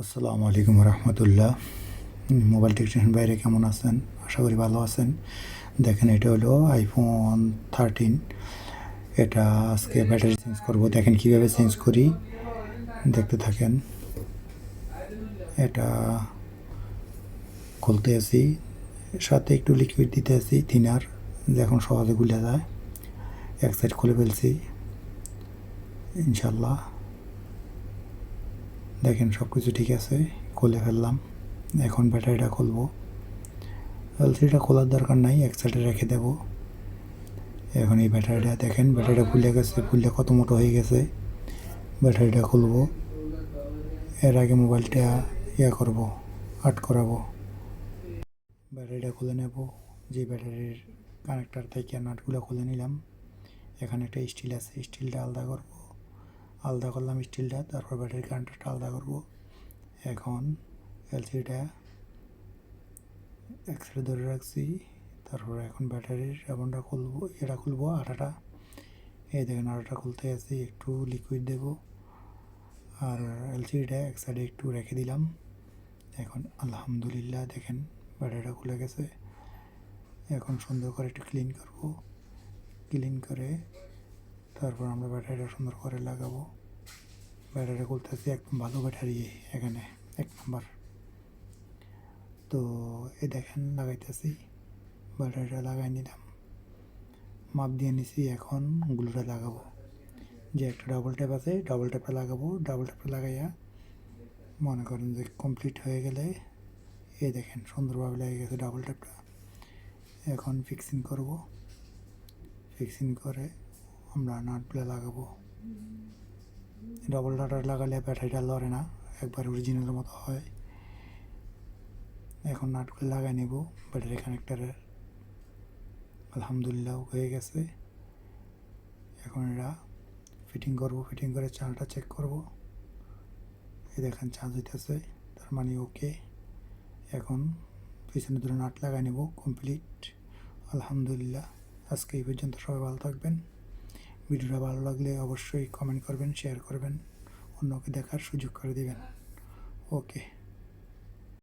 আসসালামু আলাইকুম রহমতুল্লাহ। Mobile technician বাইরে কেমন আছেন? আশা করি ভালো আছেন। দেখেন, এটা হলো আইফোন 13। এটা আজকে ব্যাটারি চেঞ্জ করব। দেখেন কিভাবে চেঞ্জ করি, দেখতে থাকেন। এটা খুলতে আছি, সাথে একটু লিকুইড দিতে আছি থিনার, দেখুন সহজে গুলে যায়। এক সাইড খুলে ফেলছি ইনশাল্লাহ। দেখেন সব কিছু ঠিক আছে, খুলে ফেললাম। এখন ব্যাটারিটা খুলবো। এলসিডিটা খোলার দরকার নাই, এক সাইডে রেখে দেবো। এখন এই ব্যাটারিটা দেখেন, ব্যাটারিটা ফুলে গেছে, ফুললে কত মোটো হয়ে গেছে। ব্যাটারিটা খুলবো, এর আগে মোবাইলটা করব, আট করাবো। ব্যাটারিটা খুলে নেব। যে ব্যাটারির কানেক্টার থেকে নাটগুলো খুলে নিলাম। এখানে একটা স্টিল আছে, স্টিলটা আলাদা করব। আলাদা করলাম স্টিলটা, তারপর ব্যাটারির কানেক্টারটা আলাদা করব। এখন এলসিডিটা এক সাইডে ধরে রাখছি। তারপর এখন ব্যাটারির এমনটা খুলবো, এটা খুলবো আটাটা। এই দেখেন আটাটা খুলতে আছি, একটু লিকুইড দেবো আর এলসিডিটা এক সাইডে একটু রেখে দিলাম। এখন আলহামদুলিল্লাহ দেখেন ব্যাটারিটা খুলে গেছে। এখন সুন্দর করে একটু ক্লিন করব। ক্লিন করে তারপর আমরা ব্যাটারিটা সুন্দর করে লাগাবো। ব্যাটারিটা খুলতেছি, একদম ভালো ব্যাটারি এখানে, এক নাম্বার। তো এই দেখেন লাগাইতেছি, ব্যাটারিটা লাগাই নিলাম, মাপ দিয়ে নিছি। এখন গ্লুটা লাগাবো। যে একটা ডাবল ট্যাপ আছে, ডাবল ট্যাপটা লাগাবো। ডাবল ট্যাপটা লাগাইয়া মনে করেন যে কমপ্লিট হয়ে গেলে, এই দেখেন সুন্দরভাবে লেগে গেছে ডাবল ট্যাপটা। এখন ফিক্সিং করব। ফিক্সিং করে আমরা নাটগুলো লাগাবো। ডাবল ডাটার লাগালে ব্যাটারিটা লড়ে না, একবার অরিজিনালের মতো হয়। এখন নাটগুলো লাগাই নেব ব্যাটারি কানেক্টারের। আলহামদুলিল্লাহ হয়ে গেছে। এখন এটা ফিটিং করব। ফিটিং করে চার্জটা চেক করব। এই দেখেন চার্জ হইতেছে, তার মানে ওকে। এখন পিছনে দুটো নাট লাগাই নেব, কমপ্লিট। আলহামদুলিল্লাহ। আজকে এই পর্যন্ত, সবাই ভালো থাকবেন। ভিডিওটা ভালো লাগলে অবশ্যই কমেন্ট করবেন, শেয়ার করবেন, অন্যকে দেখার সুযোগ করে দেবেন। ওকে।